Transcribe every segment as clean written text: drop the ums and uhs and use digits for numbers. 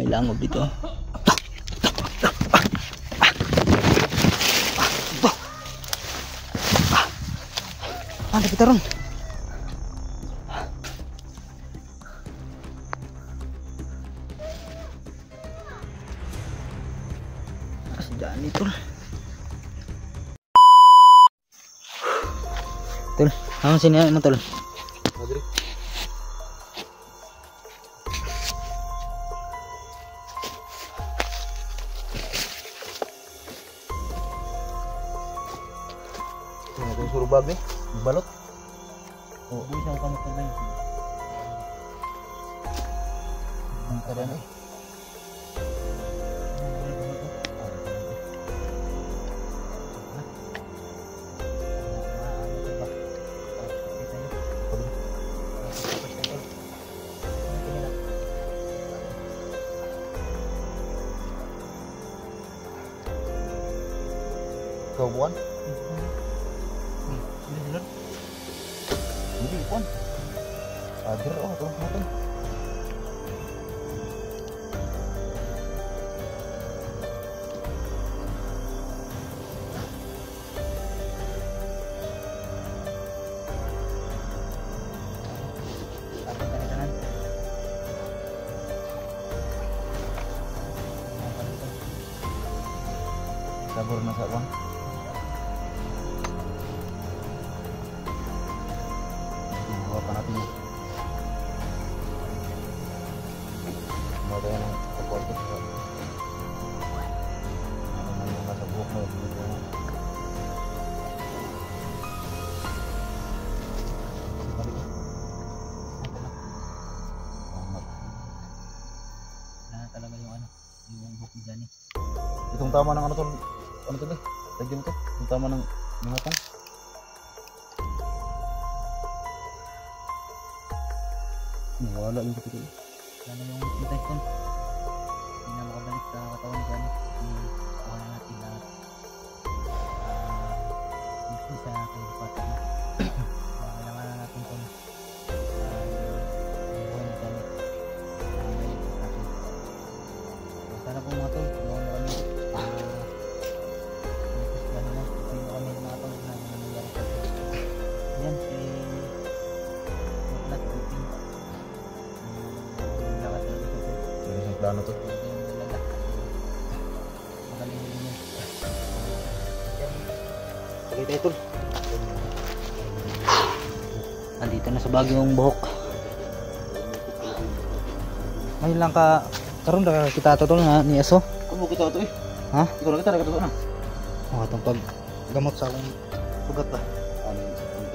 May langob dito. Ada kita ron. Asdaan ito. Tol, ang sini mo tol. Madrid. Yung surubag nih, balot. Oh, bisa kamu terbang. Ada nih. Kau buan? Hindi buan. Agar kalau makan. Sabur na sa uang. Hawakan natin yan. Mada yan ang pagkwarto sa ano yung nasa buhok mo. Wala talaga yung ano, yung buhok ni Johnny. Itong tama ng ano to nih? Lagyan mo to. Itong tama ng mga tong. Wala yung kapito. Wala yung infection. Hindi na makabalik sa katawan ni Johnny. Kuha na natin na isa natin ipatag na. Kailangan na natin kung buhay ni Johnny. Sana po mga tol, tulungan mo kami. Yan si Mutlat Kuping. Lakas na dito. Ano yung plano to? Magaling din yun. Sige tayo tol. Andito na sa Baguio yung buhok. Ngayon lang ka karon na kita totoo nga ni Aso. Ano kita to eh? Ha? Ikaw na kita na. Oh, itong pag gamot sa akong ugat ba. Ano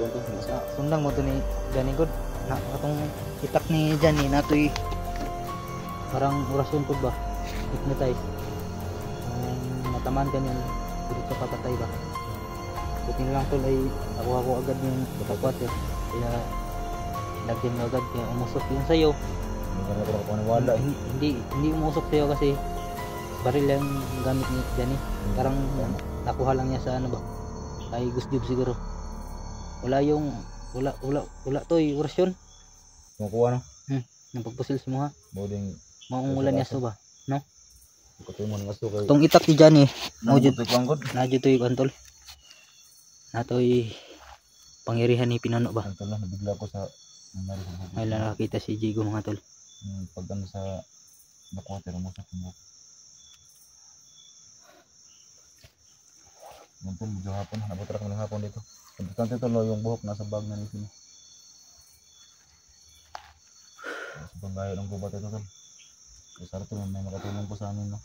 to? Nasa Sundang mo to ni Johnny God. Na katong itak ni Johnny natoy parang orasyon pud ba. Hypnotize. Mataman ka niyan dito sa papatay ba. Buti lang tol ay ako agad yung batakwat eh. Kaya lagyan mo agad kaya umusok yun sa'yo. hindi ka na ko paniwala eh. Hindi umusok sa'yo kasi baril lang gamit ni Johnny. Parang nakuha lang niya sa ano ba. Kay Gusdib siguro. Wala to yung orasyon. Kumukuha no? Napagpusil sa mga Boding maungulan niya so ba. No? Ikutin mo ng aso kay Itong itak ni Johnny. Mojud ito kuang god. Nadyo to yung antol. Natoy pangyarihan ni Pinano ba. Antol lang nabigla ko sa nangyari sa buhok. Ngayon lang nakakita si Jigo mga tol. Pag ano sa backwater mo sa buhok. Yan tol, medyo hapon. Nabutra kami ng hapon dito. Importante tol yung buhok nasa bag na nito. Sobrang gaya ng gubat ito tol. Sana tol may makatulong po sa amin no.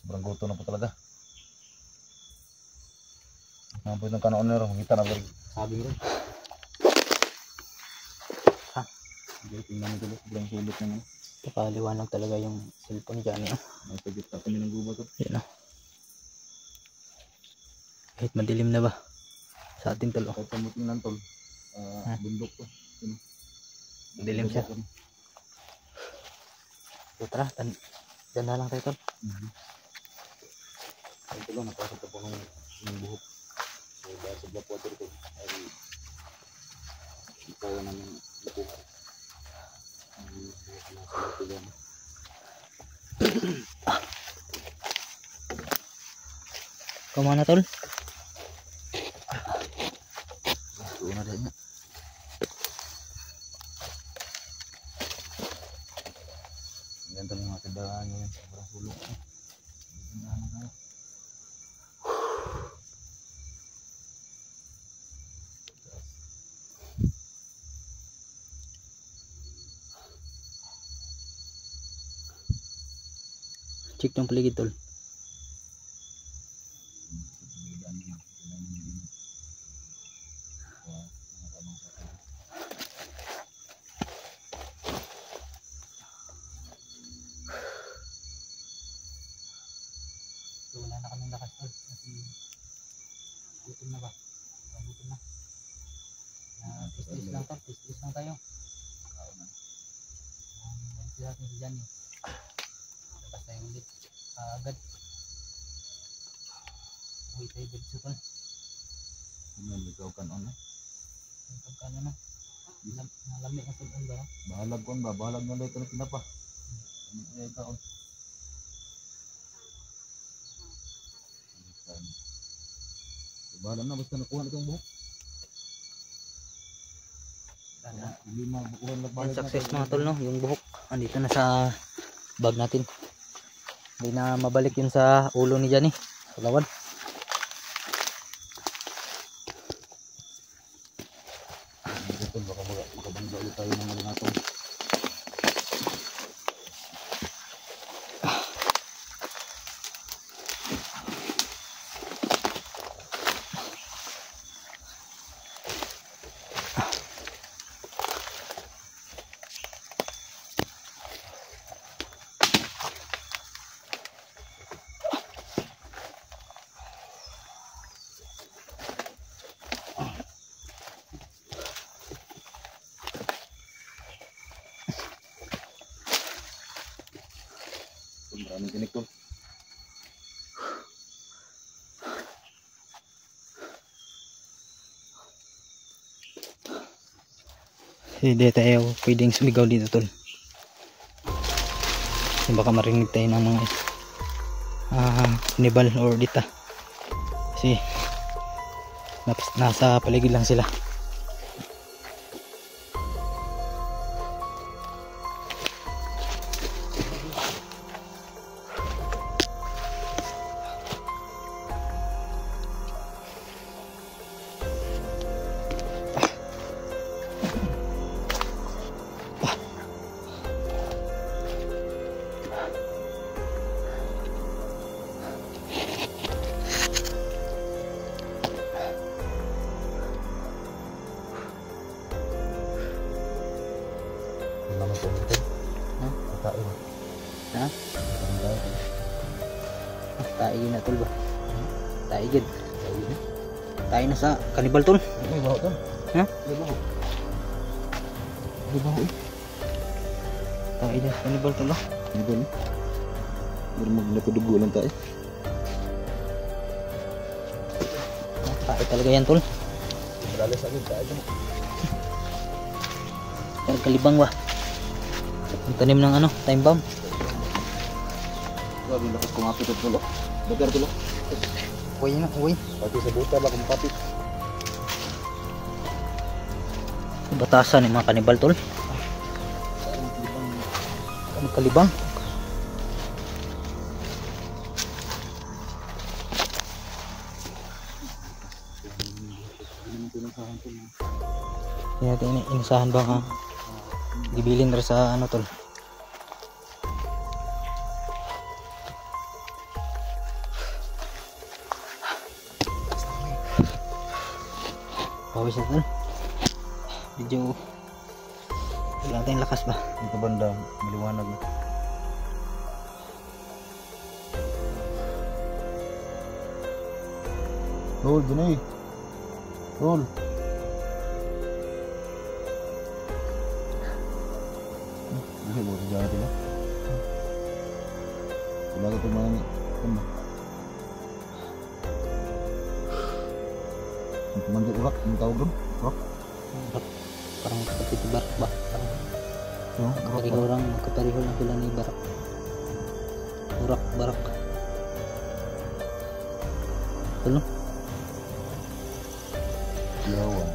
Sobrang guto na po talaga. Ang po itong kanoon nero, makita na balik sabi rin. Ha? Hindi, tingnan nito ulit, sobrang sulit naman. Kapaliwanag talaga yung cellphone ni Johnny. May pagit pa kami ng gubat tol. Yan o. Kahit madilim na ba sa ating tol. Kahit sa muting lang tol, bundok to. Madilim siya. So tara, dyan na lang tayo tol. Ang tulo, napasok po ng buhok. So dahil sa backwater ko ay kaya namin nakuha ang buhok na sa latigan. Kemana tol? Doon na rin nga. Ganito ng mga tindahan ngayon. Sobrang sulok. Tindahan na tayo. Check ng paligid tol. So, wala na kaming lakas tol kasi gutom na ba? Gutom na. Tis-tis lang tol, tis-tis lang tayo. Ganito natin si Johnny. Labas tayo ulit. Agad. Uwi tayo dito tol. Ngayon, ikaw kanon na. Ito ka na. Malamig na tol ba? Bahalag ko ba? Bahalag na lang ito na pinapa. Ano ikaw? Bahala na basta nakuha na itong buhok. Hindi mabukuhan lang bahala. Success mga tol no, yung buhok andito na sa bag natin. Hindi na mabalik yun sa ulo ni Johnny. Sa lawan. Ito baka makabangga ulit tayo ng malingatong. Maraming tinik tol. Hindi tayo pwedeng sumigaw dito tol. Kasi baka marinig tayo ng mga kanibal or dita. Kasi nasa paligid lang sila. Salamat po dito. Tayo. Ha? Tayo na tol ba? Tayo gid. Tayo na sa kanibal tol. May baho tol. Ha? May baho. May baho eh. Tayo na sa kanibal tol ah. May baho. Meron magnapadugo lang tayo. Tayo talaga yan tol. Malalas agad tayo. Kalibang ba? Ang tanim ng ano, time bomb. Grabe lakas kumapit at tulo. Bagar tulo. Uy na, uy. Pati sa buta ba kumapit. Batasan ng mga kanibal tol. Ano kalibang? Hindi natin inasahan ba nga gibilin rin sa ano tol. Pawis na tol. Medyo wala tayong lakas ba? Dito banda, maliwanag na. Tol, dun eh. Tol. Bisa buat sejarah tu lah. Bila kau main ni, manjat urak, tahu belum? Urak. Parang seperti barak ba? Parang Urak. orang ketarihul lang sila ni barak. Barak. Ano? Yawan.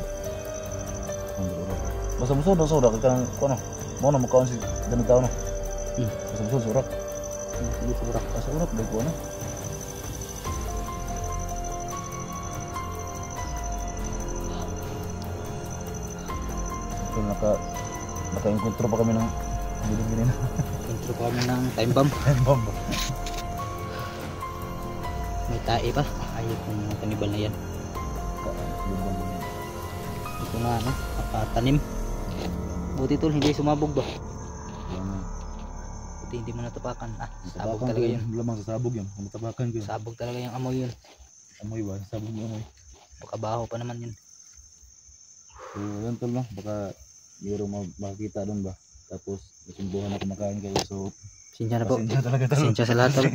Basta sudah kan kono. Mau na makaon si ganun tao no. Basta surak. Sige, barak. Basta urak dai ko na. So, naka-encontro pa kami ng gini-gini na. Intro ko kami ng time bomb. Bomb. May tae pa. Ayok ng mga kanibal na yan. Ito na ano, tanim. Buti tol, hindi sumabog ba? Buti hindi mo natapakan. Sabog talaga yun. Lamang sa sabog yun. Matapakan ko yun. Sabog talaga yung amoy yun. Amoy ba? Sabog mo amoy. Baka baho pa naman yun. So yun tol no. Baka mayroong makakita doon ba. Tapos nasimbuhan na kumakain kayo. So Sinsya na po. pasensya talaga tol. Sinsya sa lahat tol.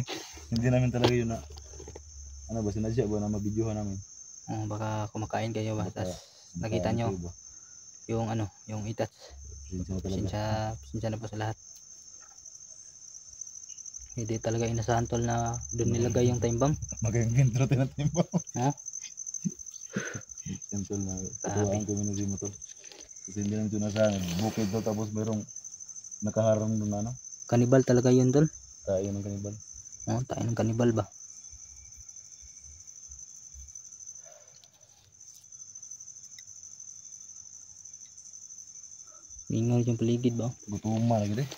Hindi namin talaga yun na ano ba sinadya ba na mabidyohan namin. Baka kumakain kayo ba. Baka Tapos nakita nyo kayo ba? yung ano, yung itats. Pasensya na talaga. Sinsya na po sa lahat. Hindi talaga inasahan tol na doon nilagay yung time bomb. Mag-intro tayo ng tempo. Ha? Yan tol na katuwaan community mo tol. Kasi hindi lang ito nasahan. Bukid tol tapos mayroong nakaharang doon na ano. Kanibal talaga yun tol. Tayo ng kanibal. Tayo ng kanibal ba? Mingaw yung paligid ba? Gutuman lagi deh.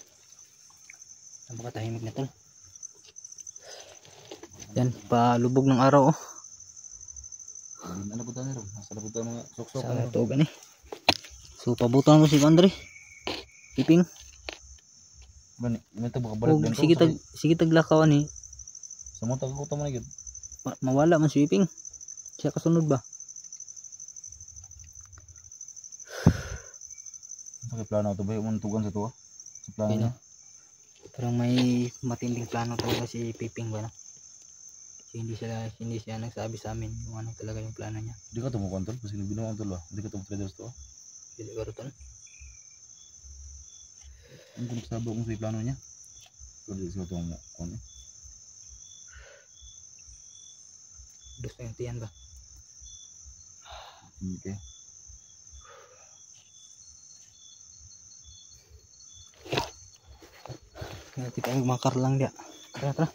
Napakatahimik na tol. Yan, palubog ng araw oh. Ano po tayo ron? Nasa po tayo mga sok-sok. Sa ito gani. So pabutan mo si Andre. Piping. Bani, ito baka balik din to. Sige taglakaw ni. Sa mga tagutom mo na yun. Mawala man si Piping. Siya kasunod ba? Sa plano ito ba yung untugan sa ito? Sa plano niya. Parang may matinding plano talaga si Piping ba no? Hindi siya nagsabi sa amin kung ano talaga yung plano niya. Hindi ka tumukuan tol? Kasi binuang tol ba? Hindi ka tumutraders to? Hindi ka tol. Ang nagsabi kung sa plano niya? Hindi siya tumukuan eh. Gusto yung tiyan ba? Okay. Kaya tayo makar lang dia. Tara.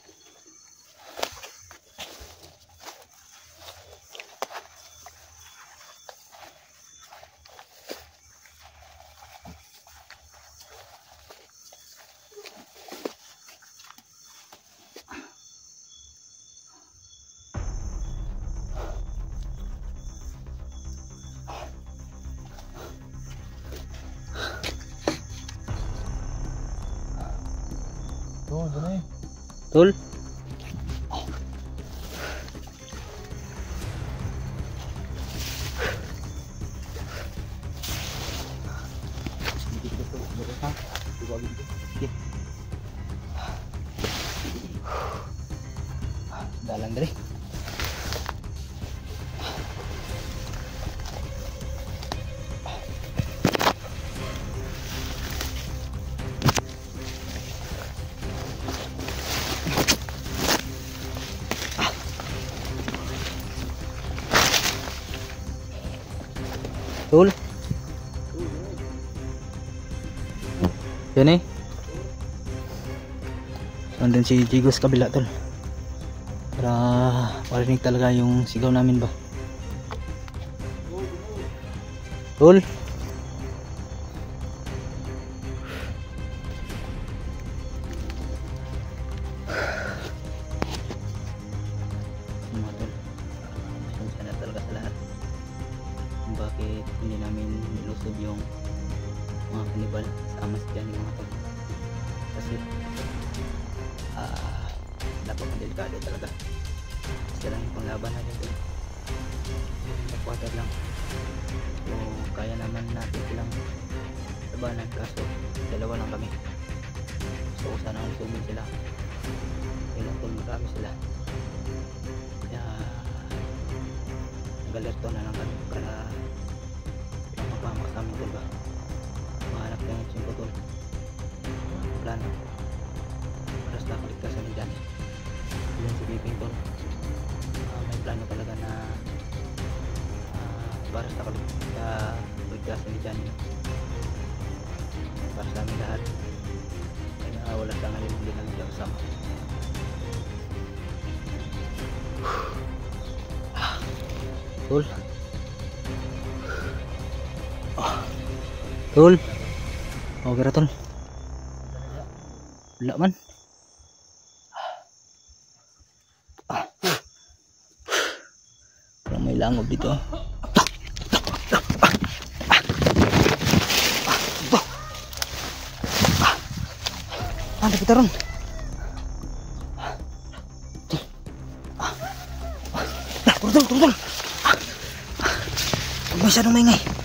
Tuh, doon eh. Tol. Dalang dari. Tol. Yan eh. Nandun si Jigos kabila tol. Para marinig talaga yung sigaw namin ba. Tol. Sana talaga sa lahat. Kung bakit hindi namin nilusog yung mga kanibal sama sa dyan yung mga tol. Kasi napakadelikado talaga. Kasi lang yung panglaban natin tol. Kapwater lang. So kaya naman natin silang labanan kaso dalawa lang kami. So sana usugin sila. Kailan tol marami sila. Kaya nag-alerto na lang kami para mapahamak sa amin tol ba. Mahanap lang yung 5 tol. Plano. Para sa kaligtasan ni Johnny. Tol. Tol. Okay ra tol. Wala man. Parang may langob dito. Ano kita ron? Turun. Huwag masyadong maingay.